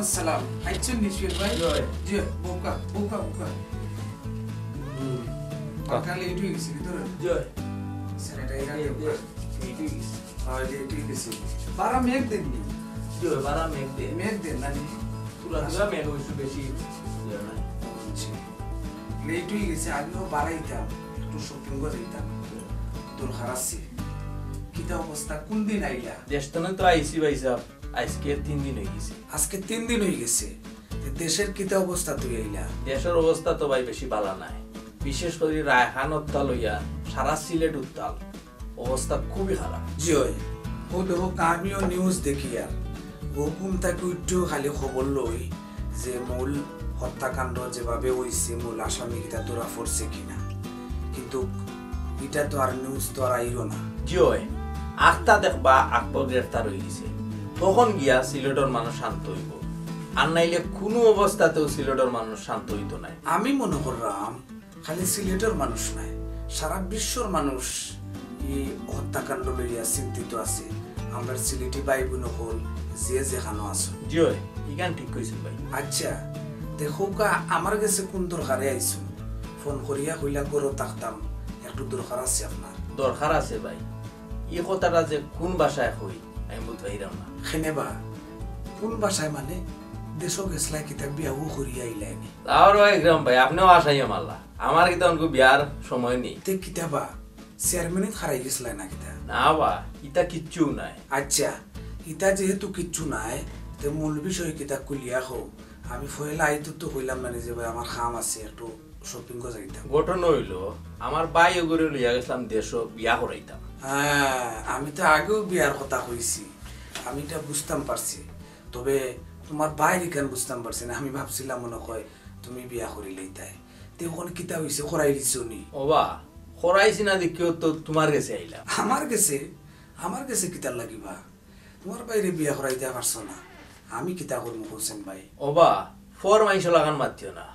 আসসালাম। আইছেন নিশ্চয় ভাই? জি বোকা বোকা বোকা। কাল এই দুই গেছি ভিতরে। জি স্যানিটাইজার দিয়ে এই দুই গেছি। আর এই দুই গেছি। 12 মেঘ দেন নি। জি 12 মেঘ দেন না নি। তুলা মেঘ হইছে বেশি ইয়া না। এই দুই গেছি আমিও বাড়াইতাম একটু শপিং করে দিতাম। দরকার আছে। কিটা অবস্থা কোন দিন আইলা? দেশতনে তো আইছি ভাই সাহেব। আজকে 3 দিন হয়ে গেছে। আজকে 3 দিন হয়ে গেছে। দেশের কিটা অবস্থা তুই আইলা? দেশের অবস্থা তো ভাই বেশি ভালো নাই। বিশেষ করে রায়হান উত্তাল হইয়া সারা সিলেট উত্তাল। অবস্থা খুবই খারাপ। জি হয়। ও দেখো আমিও নিউজ দেখি আর হুকুম তাকে উঠেও খালি খবর লই যে মূল হত্যাকাণ্ড যেভাবে হয়েছে মূল আসামি কিটা ধরা পড়ছে কিনা, কিন্তু এটা তো আর নিউজ তো আর আইরো না। জি হয়। আখতা দেখবা আকবর গ্রেফতার হয়ে গেছে, তখন গিয়া সিলেটের মানুষ শান্ত হইব। আর নাইলে কোনো অবস্থাতেও সিলেটের মানুষ শান্ত হইত নাই। আমি মনে করলাম খালি সিলেটের মানুষ নাই, সারা বিশ্বর মানুষ এই হত্যাকাণ্ড লইয়া চিন্তিত আছে। আমরা সিলেটি ভাই বোন হল যে যেখানো আছো। জি হয়, ইগান ঠিক কইছেন ভাই। আচ্ছা দেখো আমার কাছে কোন দরকারে আইছো, ফোন করিয়া কইলা করো তাকতাম একটু দরকার আছে আপনার। দরকার আছে ভাই। এই কথাটা যে কোন ভাষায় কই আমি বলতে পারিলাম না। খেনেবা কোন ভাষায় মানে দেশও গেছলা কিতাব বিয়াও করিয়া আইলাইনি। আর ইকরাম ভাই আপনিও আসাইয়া মারলা, আমার কিতা অনকো বিয়ার সময় নেই। তে কিতাবা চেয়ারম্যানে খারাই গেছলা না কিতা? না বা ইতা কিচ্ছু নাই। আচ্ছা ইতা যেহেতু কিচ্ছু নাই তে মূল বিষয় কিতা কুলিয়া হো। আমি ফয়লা আইতো তো কইলাম না যে ভাই আমার কাম আছে একটু শপিং করে যাইতাম। ঘটনা হইল আমার বাই ওগরে লইয়া গেছিলাম দেশ বিয়া করাইতাম। হ্যাঁ আমি তো আগেও বিয়ার কথা কইছি, আমি এটা বুঝতাম পারছি, তবে তোমার বাইরে কেন বুঝতাম পারছি না। আমি ভাবছিলাম মনে হয় তুমি বিয়া করিলেই তাই। তে ওখানে কিতা হইছে করাই দিছো নি? ওবা করাইছি না দেখিও তো তোমার কাছে আইলাম। আমার কাছে কিতা লাগিবা? তোমার বাইরে বিয়া করাইতে পারছো না, আমি কিতা করবো হোসেন ভাই? ওবা ফর মাইশ লাগান মাতিও না,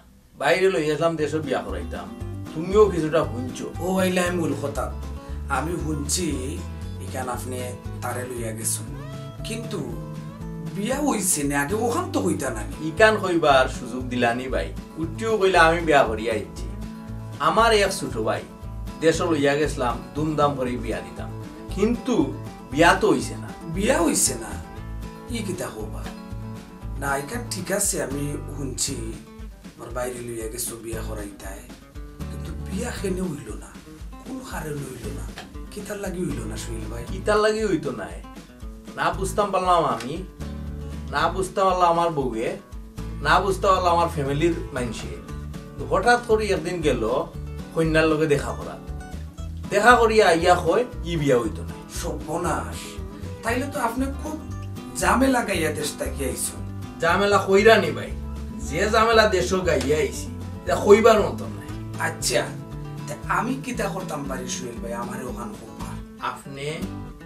বাইরে লই আসলাম দেশ বিয়া করাইতাম। তুমিও কিছুটা শুনছো। ও আইলা মূল কথা আমি শুনছি এখান আপনি তারে লইয়া গেছো, কিন্তু বিয়া হইছে না আগে ওখান তো হইতা না। ইকান কইবার সুযোগ দিলানি ভাই, উঠিও কইলা আমি বিয়া করিয়া আইছি। আমার এক ছোট ভাই দেশ লইয়া গেছিলাম দুমদাম করে বিয়া দিতাম, কিন্তু বিয়া তো হইছে না। বিয়া হইছে না ই কিতা হবা না? এখান ঠিক আছে আমি শুনছি আমার বাইরে লইয়া গেছো বিয়া করাইতাই, কিন্তু বিয়া খেনে হইল না, কোন হারে হইল না, কিতার লাগি হইল না সুহিল ভাই? কিতার লাগি হইতো নাই না বুঝতাম পারলাম আমি, না বুঝতে পারলাম আমার বউয়ে, না বুঝতে পারলাম আমার ফ্যামিলির মানুষে। হঠাৎ করে একদিন গেল কন্যার লগে দেখা করিয়া আইয়া কয় ই বিয়া হইতো না। সর্বনাশ, তাইলে তো আপনি খুব ঝামেলা গাইয়া দেশ তাকিয়ে আইছো। ঝামেলা কইরা নি ভাই, যে ঝামেলা দেশ গাইয়া আইছি কইবার মতন নাই। আচ্ছা আমি কিতা করতাম পারি সুহেল ভাই? আমার ওখান আপনি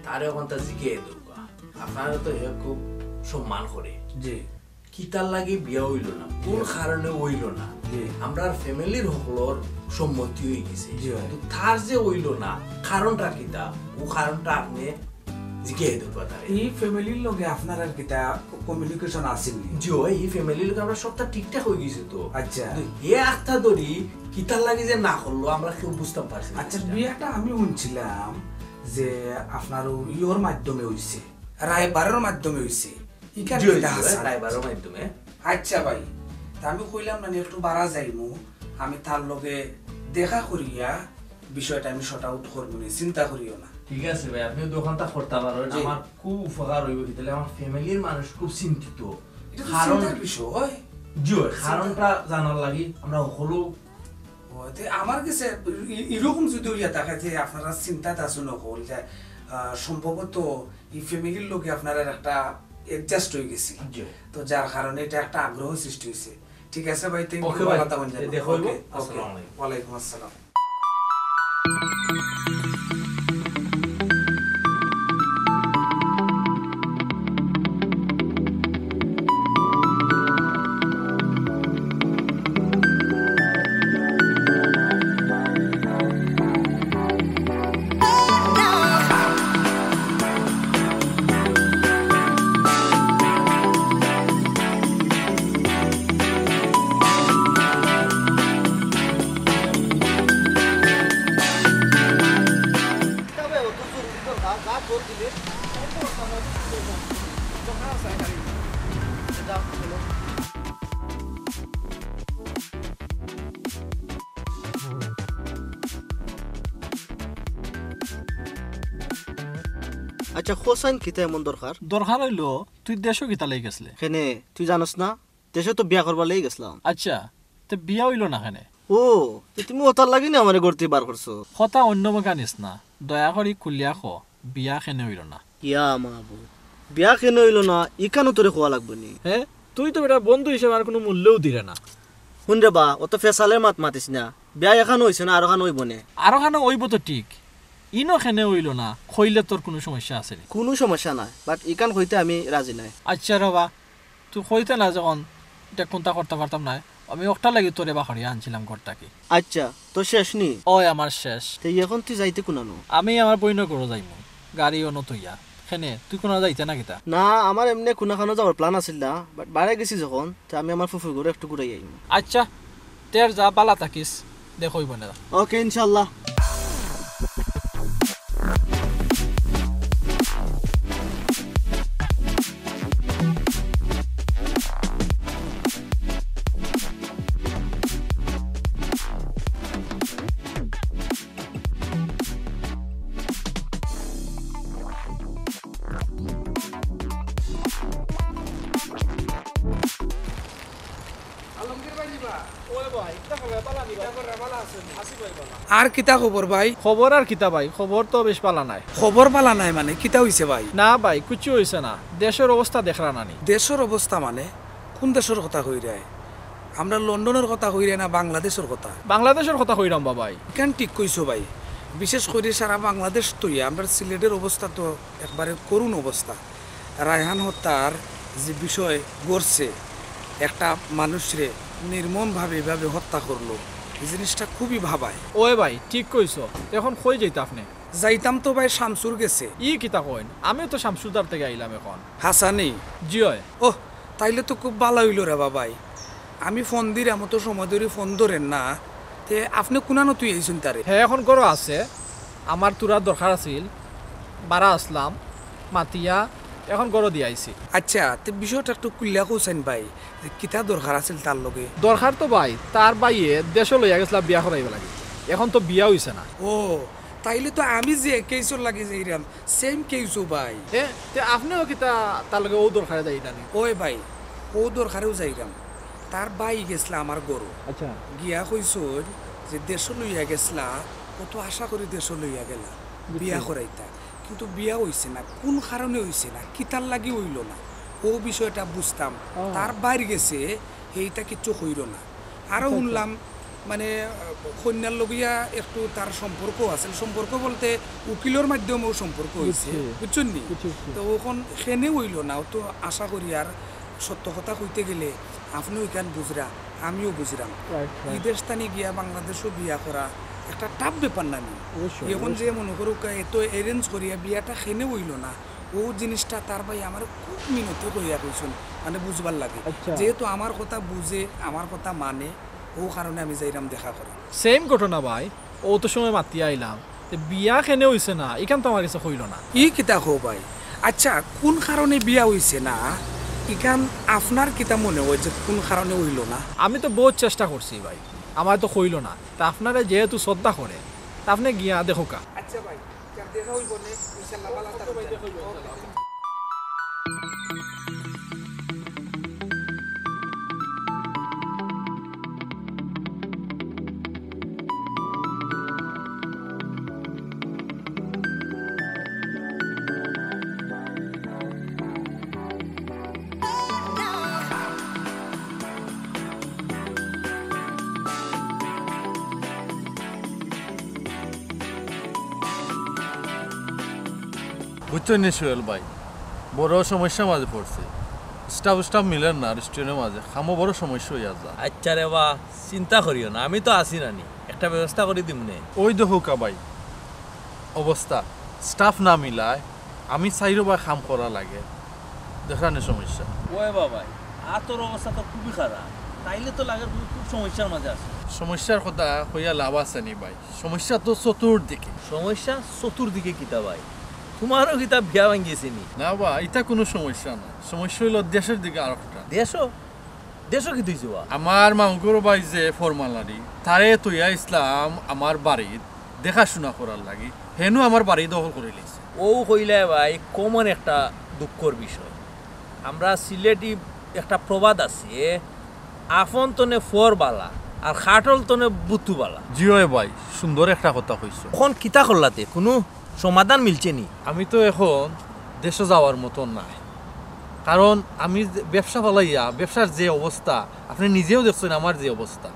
তারে ওখানটা জিকিয়ে দেবা, আপনার তো হে খুব সম্মান করে যে কিতার লাগি বিয়া হইল না, কোন কারণে হইল না, আমরা ফ্যামিলির সকলের সম্মতি হয়ে গেছে, কিন্তু তার যে হইল না কারণটা কিতা, ও কারণটা আপনি জিজ্ঞাসা দেবা তারে। এই ফ্যামিলির লগে আপনার আর কিতা কমিউনিকেশন আসেনি? জি এই ফ্যামিলির লগে আমরা সবটা ঠিকঠাক হয়ে গেছে তো। আচ্ছা এ আস্থা ধরি কিতার লাগি যে না করলো আমরা কেউ বুঝতে পারছি। আচ্ছা বিয়াটা আমি শুনছিলাম যে আপনার ইয়োর মাধ্যমে হইছে, রায়বারের মাধ্যমে হইছে। রায়বারের মাধ্যমে? আচ্ছা ভাই আমি কইলাম না একটু বাড়া যাইমু, আমি তার লগে দেখা করিয়া বিষয়টা আমি শর্ট আউট করবো, চিন্তা করিও না। ঠিক আছে ভাই, আপনি দোকানটা করতে পারেন, আমার খুব উপকার হইব। তাহলে আমার ফ্যামিলির মানুষ খুব চিন্তিত, কারণের বিষয় কারণটা জানার লাগি আমরা হলো আমার কাছে এরকম যদি হইয়া থাকে যে আপনারা চিন্তাতে আছো নকল যে সম্ভবত এই ফ্যামিলির লোকে আপনারা একটা অ্যাডজাস্ট হয়ে গেছে, তো যার কারণে এটা একটা আগ্রহ সৃষ্টি হয়েছে। ঠিক আছে ভাই, ওয়ালাইকুম আসসালাম। যা বল দিলে আচ্ছা হোসেন কিতা এমন দরকার দরকার হইলো তুই দেশও কিতা লেগে গেছলে হেনে তুই জানোস না দেশে তো বিয়া করবার লেগে গেছিলাম আচ্ছা তো বিয়া হইলো না খানে ও তুমি ওতার লাগি না আমার গড়তে বার করছো কথা অন্য মগা নিস না দয়া করি খুলিয়া খ বিয়া খেনে হইল না ইয়া মাবু বিয়া কেন হইলো না ইকানো তোরে খোয়া লাগবে নি হ্যাঁ তুই তো এটা বন্ধু হিসেবে আর কোনো মূল্যও দিলে না শুন রে বা অত ফেসালে মাত মাতিস না বিয়া এখান হইছে না আর এখান হইব না আরো খানে ওইব তো ঠিক ইনো খেনে হইল না খইলে তোর কোনো সমস্যা আছে নি? কোনো সমস্যা নাই বাট ইকান হইতে আমি রাজি নাই আচ্ছা রবা তুই কইতে না যখন এটা কোনটা করতে পারতাম না আমি একটা লাগি তোরে বাহরিয়া আনছিলাম ঘরটাকে আচ্ছা তো শেষ নি ওই আমার শেষ তো এখন তুই যাইতে কোনানো আমি আমার বইন করো যাইম গাড়ি অন তৈয়া খেনে তুই কোনো যাইতে না কিতা না আমার এমনি কোনাখানো যাওয়ার প্ল্যান আছিল না বাট বাইরে গেছি যখন তো আমি আমার ফুফুর ঘরে একটু ঘুরে আইম আচ্ছা তের যা বালা থাকিস দেখইব না ওকে ইনশাআল্লাহ আর কিতা খবর ভাই? খবর আর কিতা ভাই খবর তো বেশ পালা নাই খবর পালা নাই মানে কিতা হইছে ভাই? না ভাই কিছু হইছে না দেশের অবস্থা দেখরা নানি দেশের অবস্থা মানে কোন দেশের কথা কই রে? আমরা লন্ডনের কথা কই রে না বাংলাদেশের কথা? বাংলাদেশের কথা কইরাম ভাই কেন ঠিক কইছো ভাই? বিশেষ করে সারা বাংলাদেশ তো আমরা সিলেটের অবস্থা তো একবারে করুণ অবস্থা। রায়হান হত্যার যে বিষয় গড়ছে, একটা মানুষরে নির্মমভাবে এভাবে হত্যা করলো, এই জিনিসটা খুবই ভাবায়। ওই ভাই ঠিক কইছো এখন কই যাইতা আপনি? যাইতাম তো ভাই শামসুর গেছে। ই কিতা কইন আমিও তো শামসুদার থেকে আইলাম এখন। হাসানি জি হয়। ওহ তাইলে তো খুব ভালো হইল রে বাবাই। আমি ফোন দিই এমন তো সময় ধরে ফোন ধরেন না, তে আপনি কোনানো তুই এইছেন তারে? হ্যাঁ এখন করো আছে আমার তোরা দরকার আছিল বারা আসলাম মাতিয়া এখন গড় দিয়ে আইছি। আচ্ছা তে বিষয়টা একটু কুল্লা কোসেন ভাই, কিতা দরকার আছিল তার লগে? দরকার তো ভাই তার বাইয়ে দেশ লইয়া গেছিলাম বিয়া করাইব লাগে, এখন তো বিয়া হইছে না। ও তাইলে তো আমি যে কেসর লাগে যাইরাম সেম কেসও ভাই। হ্যাঁ তে আপনিও কিতা তার লগে ও দরকারে যাইতা নি? ওই ভাই ও দরকারেও যাইরাম, তার বাই গেছলা আমার গরু। আচ্ছা গিয়া কইসন যে দেশ লইয়া গেছলা, কত আশা করি দেশ লইয়া গেলা বিয়া করাইতা, কিন্তু বিয়া হইছে না। কোন কারণে হইছে না, কিতার লাগি হইল না, ও বিষয়টা বুঝতাম। তার বাইরে গেছে এইটা কিচ্ছু হইল না। আরও শুনলাম মানে কন্যার লগিয়া একটু তার সম্পর্ক আছে, সম্পর্ক বলতে উকিলের মাধ্যমেও সম্পর্ক হয়েছে, বুঝছেন নি? তো ওখন সেনে হইল না। ও তো আশা করি আর সত্য কথা কইতে গেলে আপনিও এখান বুঝরা আমিও বুঝলাম, বিদেশ স্থানে গিয়া বাংলাদেশও বিয়া করা একটা টাফ ব্যাপার না। এখন যে মনে করুক এত অ্যারেঞ্জ করিয়া বিয়াটা খেনে হইল না, ও জিনিসটা তার ভাই আমার খুব মিনতি করিয়া কইছেন, মানে বুঝবার লাগে। যেহেতু আমার কথা বুঝে আমার কথা মানে, ও কারণে আমি যাইরাম দেখা করি। সেম ঘটনা ভাই, ও তো সময় মাতিয়া আইলাম বিয়া খেনে হইছে না, এখান তো আমার কাছে হইল না। ই কিতা হো ভাই? আচ্ছা কোন কারণে বিয়া হইছে না ইখান আপনার কিতা মনে হয় যে কোন কারণে হইল না? আমি তো বহুত চেষ্টা করছি ভাই, আমার তো হইল না। তা আপনারা যেহেতু শ্রদ্ধা করে তা আপনি গিয়া দেখো কা। আচ্ছা ভাই দেখা হইব না ইনশাআল্লাহ ভালো থাকবেন। বুঝছেন নি সুহেল ভাই, বড় সমস্যা মাঝে পড়ছে। স্টাফ মিলেন না রেস্টুরেন্টের মাঝে, খামো বড় সমস্যা হইয়া যায়। আচ্ছা রে বা চিন্তা করিও না, আমি তো আছি নানি, একটা ব্যবস্থা করে দিম নে। ওই দেখো কা ভাই অবস্থা, স্টাফ না মিলায় আমি চাইরো বা খাম করা লাগে, দেখানে সমস্যা। ওই বাবাই আর তোর অবস্থা তো খুবই খারাপ, তাইলে তো লাগে তুমি খুব সমস্যার মাঝে আছো। সমস্যার কথা কইয়া লাভ আছে নি ভাই, সমস্যা তো চতুর্দিকে। সমস্যা চতুর্দিকে কিতা ভাই? তোমারও কিতা বিয়া ভাঙ্গিয়েছে নি না বা এটা কোনো সমস্যা না সমস্যা হইল দেশের দিকে আর একটা দেশও দেশও কি তুই যাওয়া আমার মামুগুর ভাই যে ফরমালারি তারে তৈয়া ইসলাম আমার বাড়ির দেখাশোনা করার লাগি হেনু আমার বাড়ি দখল করে লিছে ও হইলে ভাই কমন একটা দুঃখর বিষয় আমরা সিলেটি একটা প্রবাদ আছে আফন তনে ফর বালা আর খাটল তনে বুতু বালা জিও ভাই সুন্দর একটা কথা কইছো এখন কিতা করলাতে কোনো সমাধান মিলছে নি আমি তো এখন দেশে যাওয়ার মতন নাই কারণ আমি ব্যবসা পালাইয়া ব্যবসার যে অবস্থা আপনি নিজেও দেখছেন আমার যে অবস্থা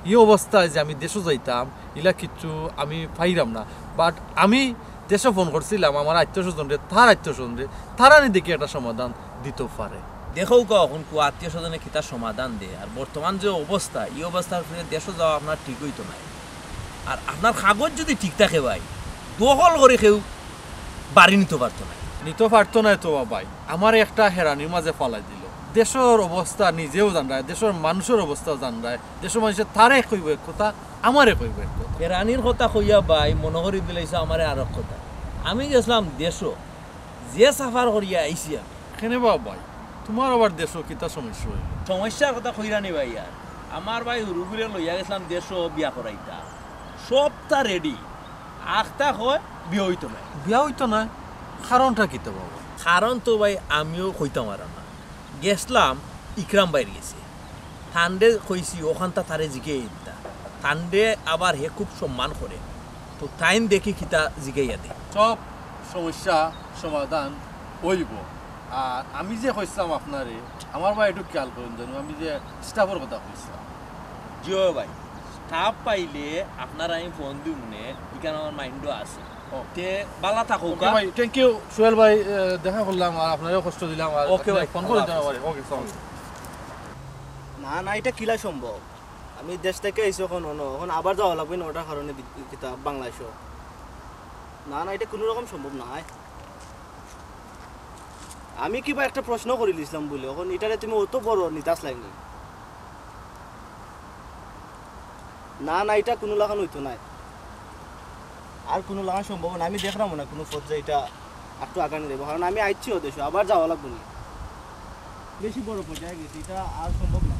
এই অবস্থায় যে আমি দেশে যাইতাম এলা কিচ্ছু আমি পাইলাম না বাট আমি দেশে ফোন করছিলাম আমার আত্মীয়স্বজনরে তারা দেখি একটা সমাধান দিতে পারে দেখো এখন কো আত্মীয় স্বজনে কিতা সমাধান দে আর বর্তমান যে অবস্থা এই অবস্থার ফিরে দেশে যাওয়া আপনার ঠিক হইতো না আর আপনার কাগজ যদি ঠিক থাকে ভাই দখল করে কেউ বাড়ি নিতে পারতো না নিতে পারতো না তো ভাই আমার একটা হেরানির মাঝে ফালাই দিল দেশের অবস্থা নিজেও জানায় দেশের মানুষের অবস্থাও জানায় দেশের মানুষের তারে কইব এক কথা আমারে কইব এক কথা রানীর কথা কইয়া ভাই মনে করি দিলাইছে আমারে আর এক কথা আমি গেছিলাম দেশও যে সাফার করিয়া আইসি আমি কেনে ভাই তোমার আবার দেশও কিতা সমস্যা হইল সমস্যার কথা কইরানি ভাই আর আমার ভাই রুগুরে লইয়া গেছিলাম দেশও বিয়া করাইতা সবটা রেডি আখতা হয় বিয়া হইতো না বিয়া হইতো না কারণটা কিতা বাবা কারণ তো ভাই আমিও কইতাম আর না গেছলাম ইকরাম বাইরে গেছে ঠান্ডে কইছি ওখানটা তারে জিগাই দিতা ঠান্ডে আবার হে খুব সম্মান করে তো টাইম দেখি কিতা জিগাইয়া দে সব সমস্যা সমাধান হইব আর আমি যে কইছিলাম আপনারে আমার ভাই একটু খেয়াল করুন জানো আমি যে স্টাফের কথা কইছিলাম জিও ভাই স্টাফ পাইলে আপনারা আমি ফোন দিই মনে এখানে আমার মাইন্ডও আছে তে বালা থাকো ভাই থ্যাংক ইউ সোহেল ভাই দেখা করলাম আর আপনারও কষ্ট দিলাম আর ওকে ভাই ফোন করে জানাবো ওকে না না এটা কিলা সম্ভব আমি দেশ থেকে আইসি এখন এখন আবার যাওয়া লাগবে না ওটার কারণে কিতাব বাংলাদেশও না না এটা কোনো রকম সম্ভব নয় আমি কিবা একটা প্রশ্ন করে দিয়েছিলাম বলে এখন এটারে তুমি অত বড় নিতাস লাগনি না না এটা কোনো লাগান হইতো নাই আর কোনো লাগান সম্ভব না আমি দেখলাম না কোনো পর্যায়ে এটা একটু আগানি দেবো কারণ আমি আইছি ওদেশ আবার যাওয়া লাগবে না বেশি বড় পর্যায়ে গেছি এটা আর সম্ভব না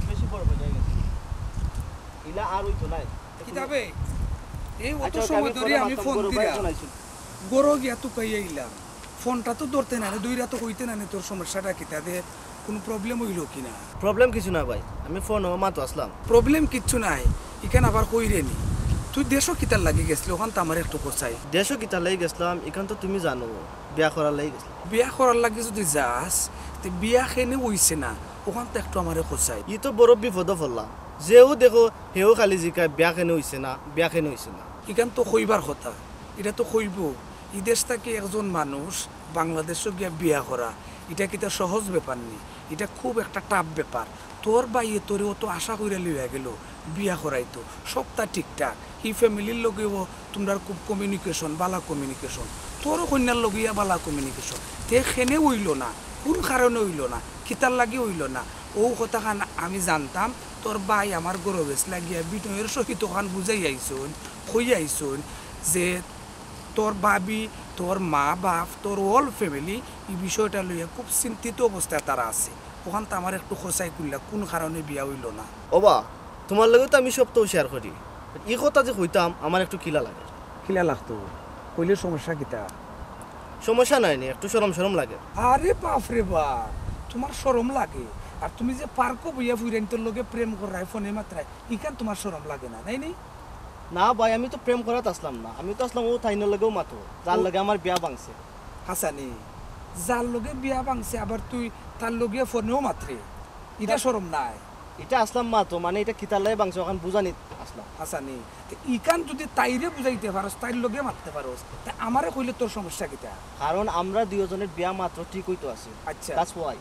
বেশি বড় পর্যায়ে গেছি ইলা আর হইতো নাই কিতাবে এই অত সময় ধরে আমি ফোন দিলাম গরো গিয়া তো কইয়া ইলাম ফোনটা তো ধরতে না দুইরা তো কইতে না তোর সমস্যাটা কিতা দে কোনো প্রবলেম হইল কিনা প্রবলেম কিছু না ভাই আমি ফোন মাত্র আসলাম প্রবলেম কিচ্ছু নাই এখানে আবার কইরে নি তুই দেশও কিতার লাগি গেছিল ওখান তো আমার একটু কোচাই দেশও কিতা লাগি গেছিলাম এখান তো তুমি জানো বিয়া করার লাগি গেছিলাম বিয়া করার লাগি যদি যাস তে বিয়া খেনে হইছে না ওখান তো একটু আমার কোচাই ই তো বড় বিপদ পড়লাম যেও দেখো হেও খালি জিকায় বিয়া কেন হইছে না বিয়া কেন হইছে না এখান তো কইবার কথা এটা তো কইব এই দেশ থেকে একজন মানুষ বাংলাদেশও গিয়া বিয়া করা এটা কি তার সহজ ব্যাপার নেই এটা খুব একটা টাফ ব্যাপার তোর বাইয়ে তোরে অত আশা করে লইয়া গেল বিয়া করাইতো সবটা ঠিকঠাক এই ফ্যামিলির লগেও তোমরা খুব কমিউনিকেশন বালা কমিউনিকেশন তোরও কন্যার লগিয়া বালা কমিউনিকেশন তে খেনে হইল না কোন কারণে হইল না খিতার লাগি হইল না ও কথাখান আমি জানতাম তোর বাই আমার গরবেশ লাগিয়া বিনয়ের সহিত ওখান বুঝাই আইসন কই আইসন যে তোর বাবি তোর মা বাপ তোর অল ফ্যামিলি এই বিষয়টা লইয়া খুব চিন্তিত অবস্থায় তারা আছে ওখান তো আমার একটু খোঁচাই করলা কোন কারণে বিয়া হইল না ওবা তোমার লগে তো আমি সব তো শেয়ার করি এই কথা যে কইতাম আমার একটু কিলা লাগে কিলা লাগতো কইলে সমস্যা কিতা সমস্যা নাই নি একটু শরম শরম লাগে আরে বাপ রে বাপ তোমার শরম লাগে আর তুমি যে পার্কও বইয়া ফুইরান তোর লগে প্রেম করাই ফোনে মাত্রায় ইখান তোমার শরম লাগে না নাই নি না ভাই আমি তো প্রেম করাত আসলাম না আমি তো আসলাম ও তাইনের লগেও মাতো যার লগে আমার বিয়া ভাঙছে হাসানি যার লগে বিয়া ভাঙছে আবার তুই তার লগে ফোনেও মাত্রে এটা শরম নাই এটা আসলাম মাতো মানে এটা কিতার লাগে ভাঙছে ওখান বুঝানি আসলাম হাসানি ইকান যদি তাইরে বুঝাইতে পারোস তাইর লগে মারতে পারোস তা আমারে কইলে তোর সমস্যা কিটা কারণ আমরা দুইজনের বিয়া মাত্র ঠিক হইতো আছে আচ্ছা দ্যাটস ওয়াই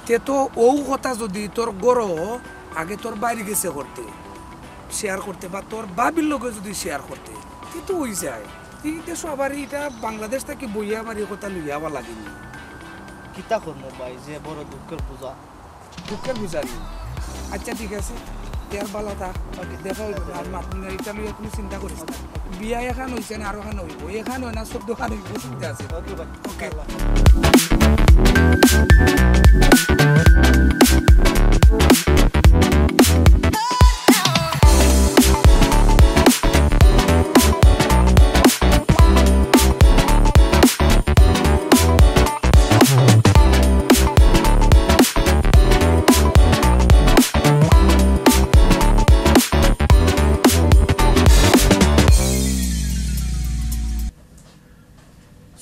তে তো ও কথা যদি তোর গরো আগে তোর বাইরে গেছে করতে শেয়ার করতে বা তোর বাবির লোকে যদি শেয়ার করতে তুই তো হয়ে যায় তুই দেশ আবার এটা বাংলাদেশ থেকে বইয়া আবার এই কথা লইয়া আবার লাগেনি কিতা করবো ভাই যে বড় দুঃখের পূজা দুঃখের বুঝারি আচ্ছা ঠিক আছে ইয়ার বালা থাক দেখা হইব আর মাতনি এটা লইয়া কোনো চিন্তা করিস না বিয়া এখান হয়েছে না আরো এখান হইব এখান হয় না সব দোকান হইব চিন্তা আছে ওকে ভাই ওকে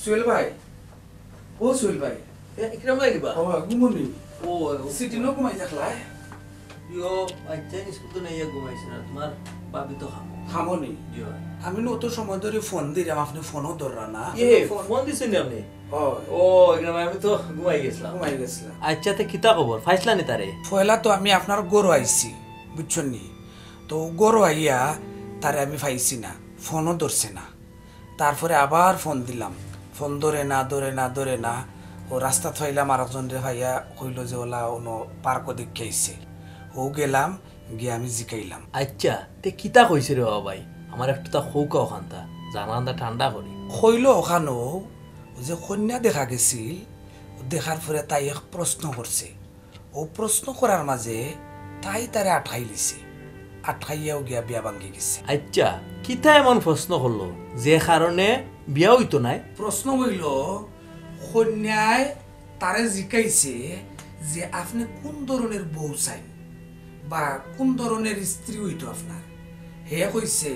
সুহেল ভাই ও সুহেল ভাই ইকরাম ভাই দিবা ও ঘুমনি ও সিটি নো ঘুমাই থাকলাই ইয়ো আচ্ছা স্কুল তো নেই ঘুমাইছ না তোমার বাবি তো খামনি জি আমি নো তো সময় ধরে ফোন দিলাম আপনি ফোনও ধরা না ফোন দিছেন আপনি ও ও ইকরাম ভাই আমি তো ঘুমাই গেছিলাম ঘুমাই গেছিলাম আচ্ছা তে কিতা খবর ফাইসলা নি তারে পয়লা তো আমি আপনার গরু আইছি বুঝছেন নি তো গরু আইয়া তারে আমি পাইছি না ফোনও ধরছে না তারপরে আবার ফোন দিলাম ফোন ধরে না ও রাস্তা থাইলাম আর একজন রে ভাইয়া কইল যে ওলা অন্য পার্কও দেখে আইছে ও গেলাম গিয়ে আমি জিকাইলাম আচ্ছা তে কিতা কইছে রে বাবা ভাই আমার একটু তা খৌকা ওখানটা জানান্দা ঠান্ডা করি কইল ওখানেও যে কন্যা দেখা গেছিল দেখার পরে তাই এক প্রশ্ন করছে ও প্রশ্ন করার মাঝে তাই তারে আটকাই লিছে আটকাইয়াও গিয়া বিয়া ভাঙ্গি গেছে আচ্ছা কিতা এমন প্রশ্ন করলো যে কারণে বিয়া হইতো নাই প্রশ্ন হইল কন্যায় তারে জিকাইছে যে আপনি কোন ধরনের বউ চাই বা কোন ধরনের স্ত্রী হইতো আপনার হে কইছে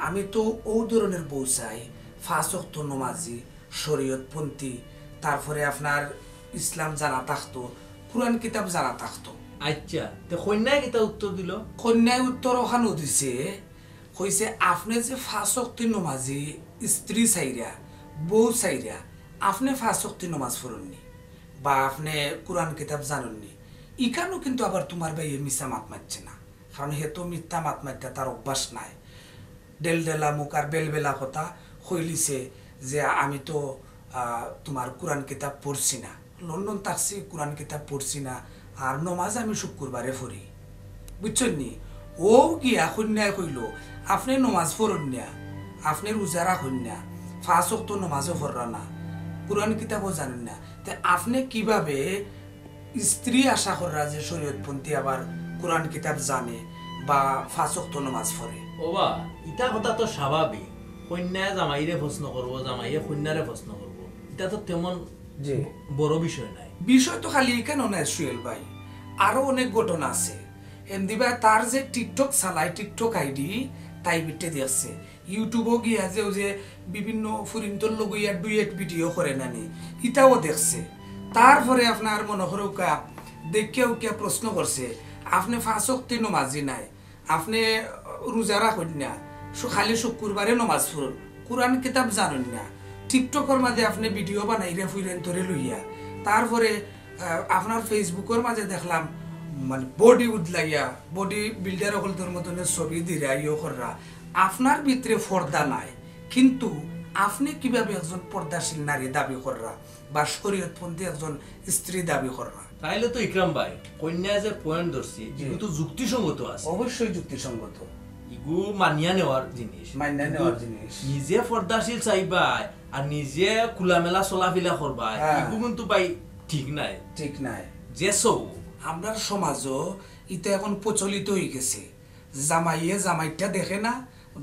আমি তো ও ধরনের বউ চাই 5 ওয়াক্ত নামাজি শরীয়তপন্থী তারপরে আপনার ইসলাম জানা থাকতো কুরআন কিতাব জানা থাকতো আচ্ছা তে কন্যায় কিতা উত্তর দিল কন্যায় উত্তর ওখানে দিছে কইছে আপনি যে 5 ওয়াক্ত নামাজি স্ত্রী চাইরা বউ চাইরা আপনি 5 ওয়াক্ত নামাজ পড়েননি বা আপনি কুরআন কিতাব জানেননি ইকানো কিন্তু আবার তোমার ভাইয়ে মিছা মাত মারছে না কারণ হে তো মিথ্যা মাত মারতে তার অভ্যাস নাই ডেলডেলা মুখ আর বেলবেলা কথা হইলিছে যে আমি তো তোমার কুরআন কিতাব পড়ছি না লন্ডন থাকছি কুরআন কিতাব পড়ছি না আর নমাজ আমি শুক্রবারে পড়ি বুঝছেন নি ও গিয়া কন্যায় কইল আপনি নমাজ পড়েন না আপনি রোজা রাখুন না 5 ওয়াক্ত নমাজও পড়রা না কুরআন কিতাবও জানেন না তে আপনি কিভাবে স্ত্রী আশা করা যে শরীয়তপন্থী আবার কুরআন কিতাব জানে বা 5 ওয়াক্ত নামাজ পড়ে ওবা ইটা কথা তো স্বাভাবিক কন্যায় জামাইরে প্রশ্ন করবো জামাইয়ে কন্যারে প্রশ্ন করবো এটা তো তেমন জি বড় বিষয় নাই বিষয় তো খালি কেন নয় সুহেল ভাই আরো অনেক ঘটনা আছে এমদি ভাই তার যে টিকটক চালায় টিকটক আইডি তাই বিটে দিয়েছে ইউটিউবও গিয়া যে বিভিন্ন ফুরিন্তর লোক ইয়া ডুয়েট ভিডিও করে নানি ইটাও দেখছে তারপরে আপনার মনে করো দেখেও কিয়া প্রশ্ন করছে আপনি 5 ওয়াক্ত নামাজি নাই আপনি রোজা রাখেন না খালি শুক্রবারে নামাজ পড়ুন কুরআন কিতাব জানেন না টিকটকের মাঝে আপনি ভিডিও বানাইরে ফুইরেন ধরে লইয়া তারপরে আপনার ফেসবুকের মাঝে দেখলাম মানে বডি উদলাইয়া বডি বিল্ডার হলদের মতনের ছবি দিরা ইয়ে কররা আপনার ভিতরে পর্দা নাই কিন্তু আপনি কিভাবে একজন পর্দাশীল নারী দাবি কররা বা শরীয়তপন্থী একজন স্ত্রী দাবি কররা তাইলে তো ইকরাম ভাই কন্যা যে পয়েন্ট ধরছি এগুলো তো যুক্তিসঙ্গত আছে অবশ্যই যুক্তিসঙ্গত ইগু মানিয়া নেওয়ার জিনিস মানিয়া নেওয়ার জিনিস নিজে পর্দাশীল চাইবাই আর নিজে খোলামেলা চলাফিলা করবাই ইগু কিন্তু ভাই ঠিক নাই যে সব আমরা সমাজও এটা এখন প্রচলিত হয়ে গেছে জামাইয়ে জামাইটা দেখে না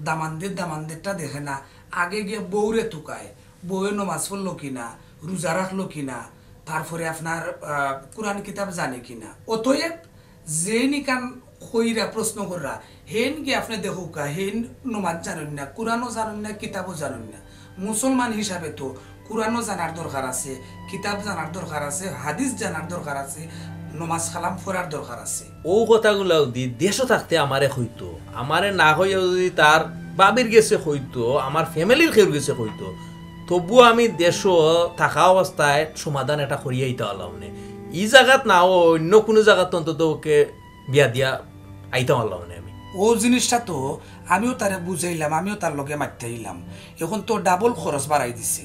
দামানদেরটা দেখে না আগে গিয়ে বউরে তুকায় বউয়ে নমাজ পড়লো কিনা রোজা রাখলো কিনা তারপরে আপনার কুরআন কিতাব জানে কিনা অতএব যে নিকান কইরা প্রশ্ন কররা হেন কি আপনি দেখুকা হেন নমাজ জানেন না কুরআনও জানেন না কিতাবও জানেন না মুসলমান হিসাবে তো কুরআনও জানার দরকার আছে কিতাব জানার দরকার আছে হাদিস জানার দরকার আছে নমাজ কালাম পড়ার দরকার আছে ও কথাগুলো দি দেশও থাকতে আমারে হইতো আমারে না হইয়া যদি তার বাবির গেছে হইতো আমার ফ্যামিলির কেউ গেছে হইতো তবুও আমি দেশও থাকা অবস্থায় সমাধান এটা করিয়াইতে পারলাম না এই জায়গাত না অন্য কোনো জায়গাত অন্তত ওকে বিয়া দিয়া আইতে পারলাম না আমি ও জিনিসটা তো আমিও তারে বুঝাইলাম, আমিও তার লগে মারতে আইলাম। এখন তো ডাবল খরচ বাড়াই দিছে।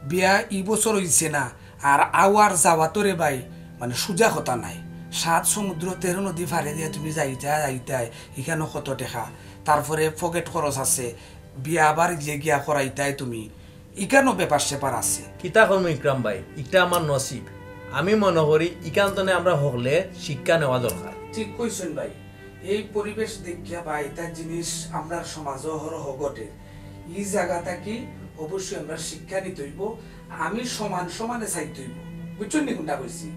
বিয়া ই বছর হইছে না, আর আওয়ার যাওয়া তো রে ভাই মানে সোজা কথা নাই। 7 সমুদ্র 13 নদী ফারে দিয়ে তুমি যাইতাই এখানে কত টাকা, তারপরে পকেট খরচ আছে, বিয়া আবার গিয়া করাইতাই তুমি, ইকানো ব্যাপার সেপার আছে। কিতা করম ইকরাম ভাই, এটা আমার নসিব। আমি মনে করি ইকান্তনে আমরা হলে শিক্ষা নেওয়া দরকার। ঠিক কইছেন ভাই, এই পরিবেশ দেখিয়া বা এটা জিনিস আমরা সমাজে হরহ ঘটে। এই জায়গাটা কি অবশ্যই আমরা শিক্ষা নিতে হইব। আমি সমানে চাইতে হইব, বুঝছেন নি কোনটা কইছি।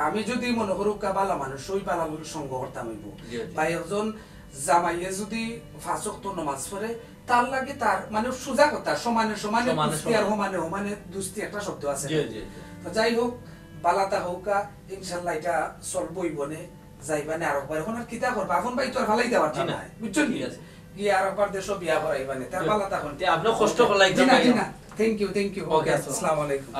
আমি যদি মনে করো বালা মানুষ ওই বালা সঙ্গ করতাম হইব, বা একজন জামাইয়ে যদি 5 ওয়াক্ত নামাজ পড়ে তার লাগে তার মানে সোজা কথা সমানে দুস্তি আর সমানে দুস্তি একটা শব্দ আছে। তো যাই হোক বালাতা হোকা ইনশাআল্লাহ এটা চলবই বনে যাইবানে আরেকবার। এখন আর কিতা করবা, এখন ভাই তো আর ভালাই দেওয়ার ঠিক না, বুঝছেন নি। গিয়ে আরেকবার দেশও বিয়া করাইবানে তার বালাতা এখন আপনি কষ্ট করলাই। Thank you. ওকে, আসসালামু আলাইকুম।